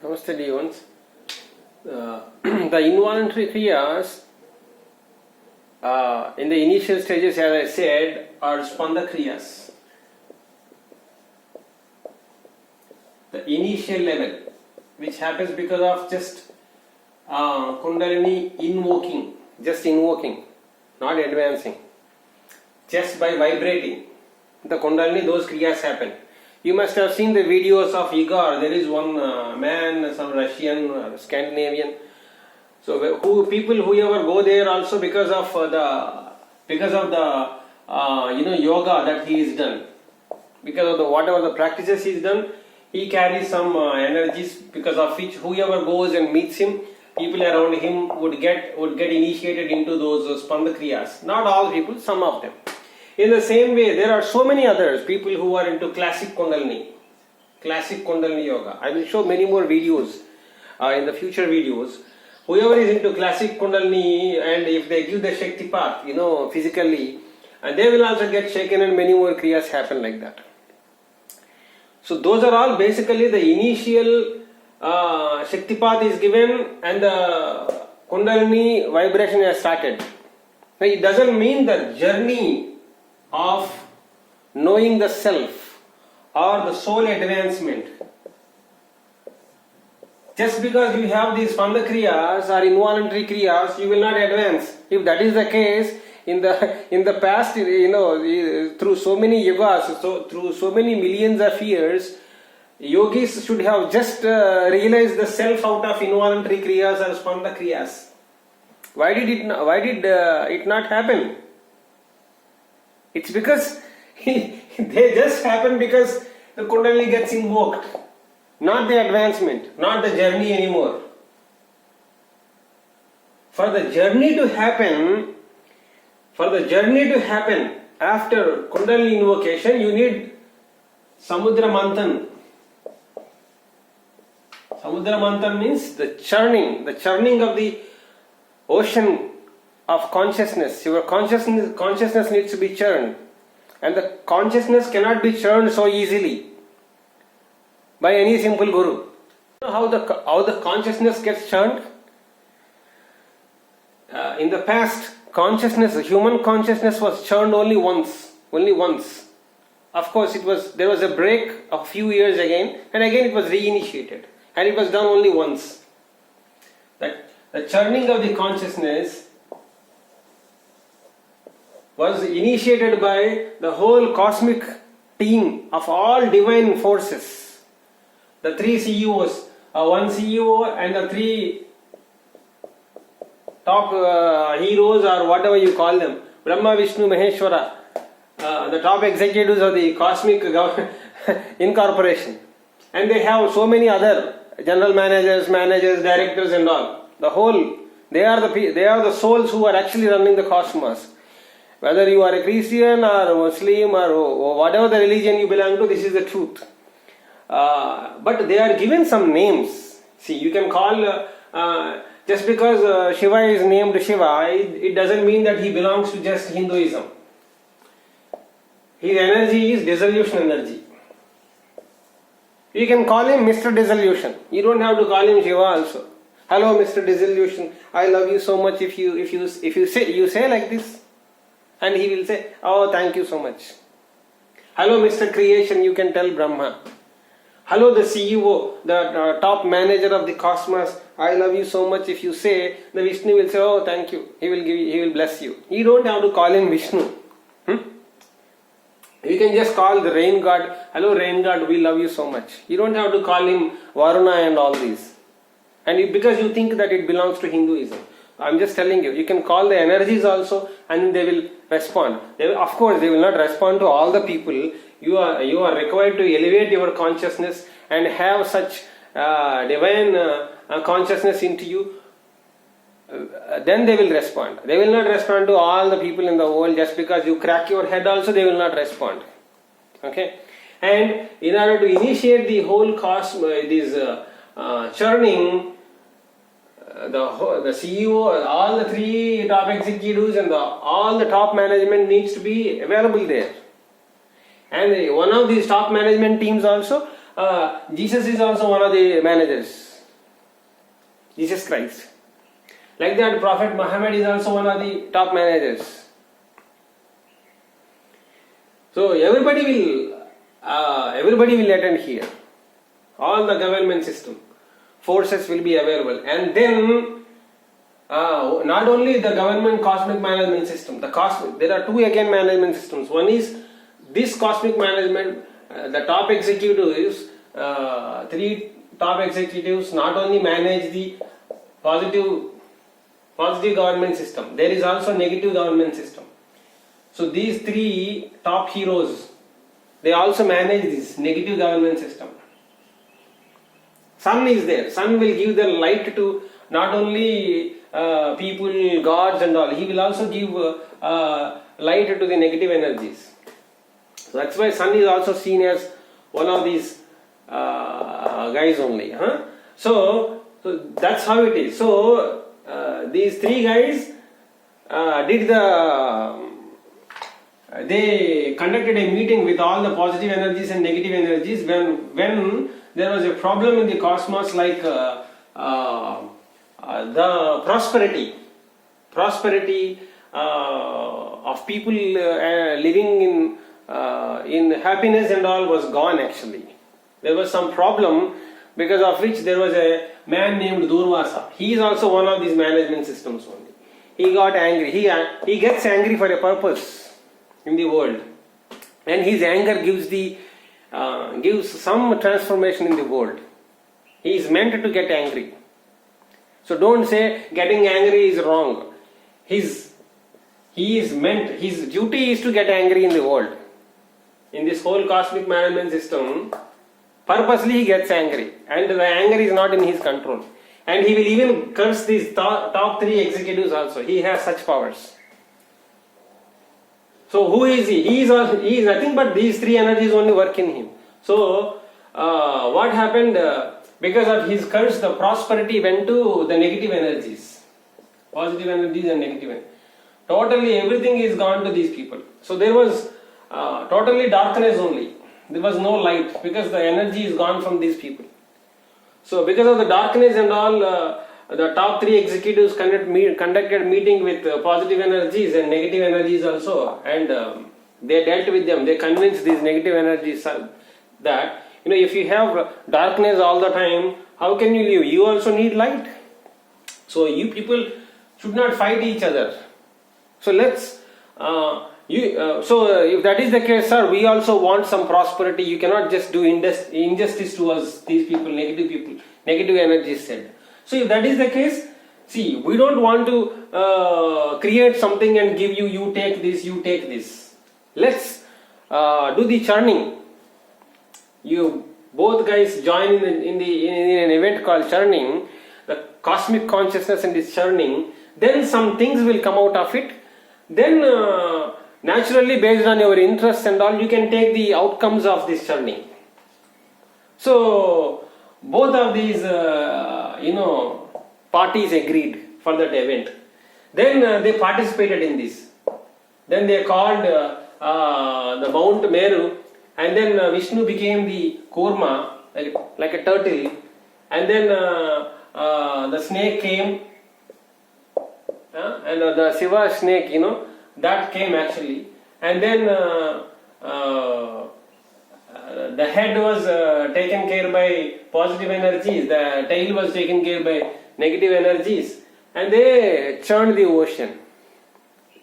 Namaste, dear ones. The involuntary kriyas in the initial stages, as I said, are spanda kriyas. The initial level, which happens because of just Kundalini invoking, not advancing, just by vibrating the Kundalini, those kriyas happen. You must have seen the videos of Igor. There is one man, some Russian, Scandinavian. So whoever go there also because of the yoga that he is done, because of the whatever the practices he is done, he carries some energies because of which whoever goes and meets him, people around him would get initiated into those spanda kriyas. Not all people, some of them. In the same way, there are so many others, people who are into classic Kundalini yoga. I will show many more videos in the future videos. Whoever is into classic Kundalini, and if they give the Shaktipat, physically, and they will also get shaken, and many more kriyas happen like that. So those are all basically the initial Shaktipat is given and the Kundalini vibration has started. Now it doesn't mean the journey of knowing the self or the soul advancement. Just because you have these spanda kriyas or involuntary kriyas, you will not advance. If that is the case, in the past, through so many yugas, through so many millions of years, yogis should have just realized the self out of involuntary kriyas or spanda kriyas. Why did it not happen? It's because they just happen because the Kundalini gets invoked, not the advancement, not the journey anymore. For the journey to happen after Kundalini invocation, you need Samudra Manthan. Samudra Manthan means the churning of the ocean of consciousness. Your consciousness needs to be churned, and the consciousness cannot be churned so easily by any simple guru. You know how the consciousness gets churned? In the past, human consciousness was churned only once. Of course, there was a break of few years again, and again it was reinitiated, and it was done only once. That the churning of the consciousness was initiated by the whole cosmic team of all divine forces. The three CEOs, one CEO and the three top heroes or whatever you call them, Brahma, Vishnu, Maheshwara, the top executives of the cosmic incorporation. And they have so many other general managers, directors and all. They are the souls who are actually running the cosmos. Whether you are a Christian or Muslim or whatever the religion you belong to, this is the truth. But they are given some names. See, you can call, just because Shiva is named Shiva, it doesn't mean that he belongs to just Hinduism. His energy is dissolution energy. You can call him Mr. Dissolution. You don't have to call him Shiva also. Hello, Mr. Dissolution. I love you so much. If you say like this, and he will say, oh, thank you so much. Hello, Mr. Creation, you can tell Brahma. Hello, the CEO, the top manager of the cosmos, I love you so much. If you say, the Vishnu will say, oh, thank you. He will bless you. You don't have to call him Vishnu. You can just call the rain god, hello rain god, we love you so much. You don't have to call him Varuna and all these. And because you think that it belongs to Hinduism. I'm just telling you, you can call the energies also and they will respond. Of course, they will not respond to all the people. You are required to elevate your consciousness and have such divine consciousness into you. Then they will respond. They will not respond to all the people in the world. Just because you crack your head also, they will not respond. Okay? And in order to initiate the whole churning, the CEO, all the three top executives and all the top management needs to be available there. And one of these top management teams also, Jesus is also one of the managers. Jesus Christ. Like that, Prophet Muhammad is also one of the top managers. So everybody will attend here. All the government system, forces will be available, and then not only the government cosmic management system. There are two again management systems. One is this cosmic management. The top executives, three top executives, not only manage the positive government system. There is also negative government system. So these three top heroes, they also manage this negative government system. Sun is there. Sun will give the light to not only people, gods and all. He will also give light to the negative energies. So that's why Sun is also seen as one of these guys only. So that's how it is. So these three guys they conducted a meeting with all the positive energies and negative energies when there was a problem in the cosmos, like the prosperity of people living in happiness and all was gone. Actually, there was some problem because of which there was a man named Durvasa. He is also one of these management systems only. He got angry. He gets angry for a purpose in the world, and his anger gives some transformation in the world. He is meant to get angry. So don't say getting angry is wrong. His duty is to get angry in the world. In this whole cosmic management system, purposely he gets angry, and the anger is not in his control. And he will even curse these top three executives also. He has such powers. So who is he? He is nothing but these three energies only work in him. So what happened? Because of his curse, the prosperity went to the negative energies. Positive energies and negative energies. Totally everything is gone to these people. So there was totally darkness only. There was no light because the energy is gone from these people. So because of the darkness and all, the top three executives conducted meeting with positive energies and negative energies also, and they dealt with them. They convinced these negative energies that if you have darkness all the time, how can you live? You also need light. So you people should not fight each other. So let's so if that is the case, sir, we also want some prosperity. You cannot just do injustice to us. These people, negative energies said. So if that is the case, see, we don't want to create something and give you. You take this. Let's do the churning. You both guys join in an event called churning. The cosmic consciousness and this churning. Then some things will come out of it. Then naturally, based on your interests and all, you can take the outcomes of this churning. So both of these parties agreed for that event. Then they participated in this. Then they called the Mount Meru, and then Vishnu became the Kurma, like a turtle, and then the snake came, and the Shiva snake, that came actually, and then the head was taken care by positive energies, the tail was taken care by negative energies, and they churned the ocean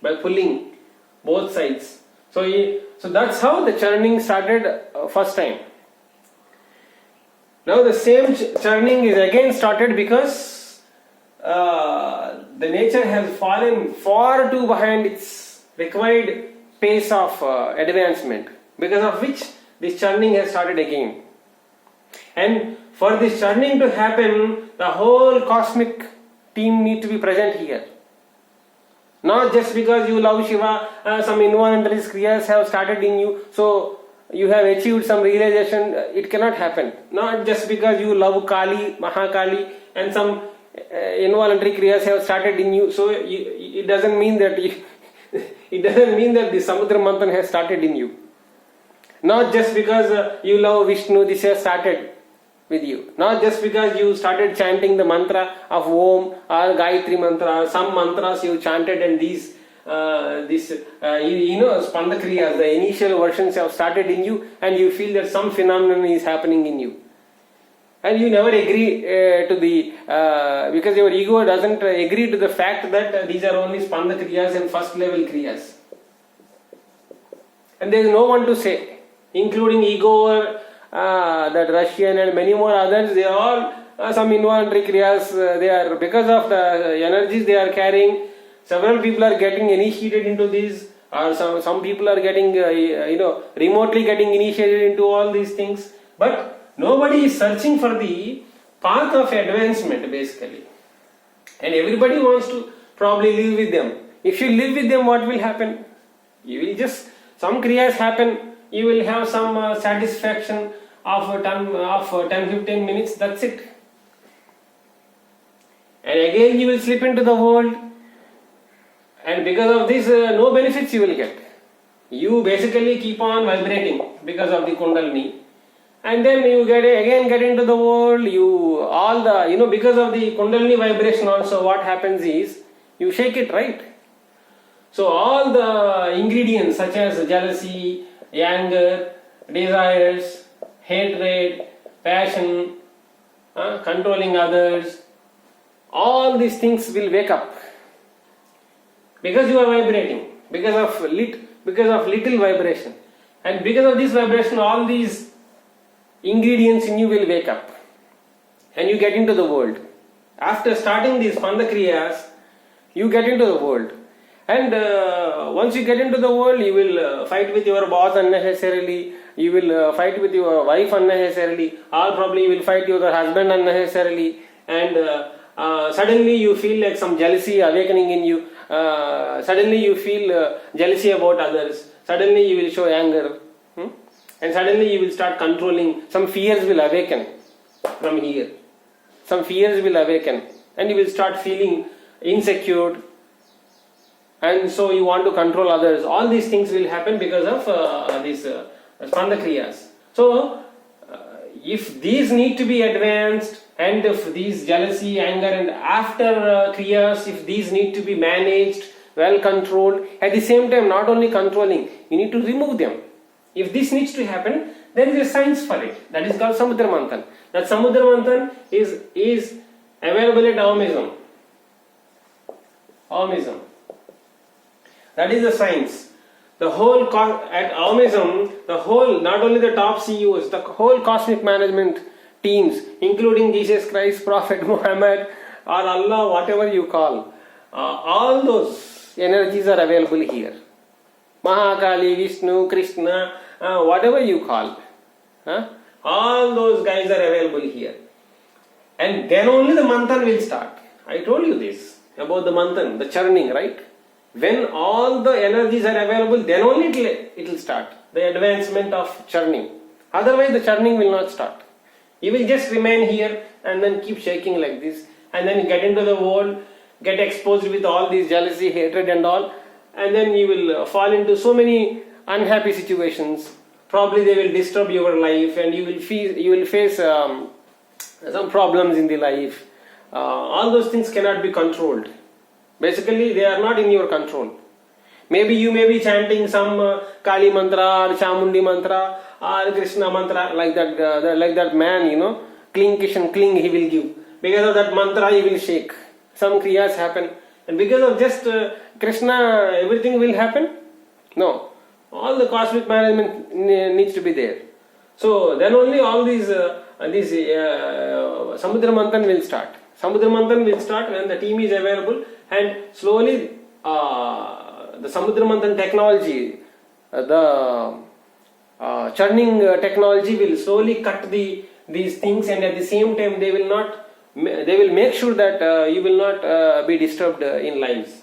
by pulling both sides. So that's how the churning started first time. Now the same churning is again started because the nature has fallen far too behind its required pace of advancement, because of which this churning has started again. And for this churning to happen, the whole cosmic team need to be present here. Not just because you love Shiva, some involuntary kriyas have started in you, so you have achieved some realization. It cannot happen. Not just because you love Kali, Mahakali, and some involuntary kriyas have started in you, so it doesn't mean that the Samudra Manthan has started in you. Not just because you love Vishnu, this has started. with you. Not just because you started chanting the mantra of Om or Gayatri mantra or some mantras you chanted and these Spanda Kriyas, the initial versions have started in you and you feel that some phenomenon is happening in you. And you never agree to the, because your ego doesn't agree to the fact that these are only Spanda Kriyas and first level Kriyas. And there is no one to say, including ego or that Russian and many more others, they are all some involuntary kriyas. They are, because of the energies they are carrying, several people are getting initiated into these, or some people are getting, remotely getting initiated into all these things. But nobody is searching for the path of advancement basically. And everybody wants to probably live with them. If you live with them, what will happen? You will just, some kriyas happen, you will have some satisfaction of 10-15 minutes, that's it. And again you will slip into the world, and because of this no benefits you will get. You basically keep on vibrating because of the Kundalini, and then you get into the world, because of the Kundalini vibration also what happens is, you shake it, right? So all the ingredients such as jealousy, anger, desires, hatred, passion, controlling others, all these things will wake up because you are vibrating, because of little vibration, and because of this vibration all these ingredients in you will wake up and you get into the world. After starting these Spanda Kriyas, you get into the world. And once you get into the world, you will fight with your boss unnecessarily, you will fight with your wife unnecessarily, or probably you will fight with your husband unnecessarily, and suddenly you feel like some jealousy awakening in you, suddenly you feel jealousy about others, suddenly you will show anger, and suddenly you will start controlling, some fears will awaken from here, some fears will awaken, and you will start feeling insecure. And so you want to control others. All these things will happen because of these Spanda Kriyas. So if these need to be advanced, and if these jealousy, anger and after Kriyas, if these need to be managed, well controlled, at the same time not only controlling, you need to remove them. If this needs to happen, there is a science for it. That is called Samudra Manthan. That Samudra Manthan is available at Aumism. Aumism. That is the science. The whole at Aumism, not only the top CEOs, the whole cosmic management teams, including Jesus Christ, Prophet Muhammad, or Allah, whatever you call, all those energies are available here. Mahakali, Vishnu, Krishna, whatever you call, all those guys are available here. And then only the manthan will start. I told you this about the manthan, the churning, right? When all the energies are available, then only it will start, the advancement of churning. Otherwise the churning will not start. You will just remain here and then keep shaking like this, and then get into the world, get exposed with all these jealousy, hatred and all, and then you will fall into so many unhappy situations. Probably they will disturb your life, and you will face some problems in the life. All those things cannot be controlled. Basically, they are not in your control. Maybe you may be chanting some Kali mantra or Chamundi mantra or Krishna mantra, like that man, cling Kishan, cling he will give. Because of that mantra he will shake. Some kriyas happen. And because of just Krishna, everything will happen? No. All the cosmic management needs to be there. So then only all these Samudra Manthan will start. Samudra Manthan will start when the team is available, and slowly the Samudra Manthan technology, the churning technology will slowly cut these things, and at the same time they will make sure that you will not be disturbed in lives.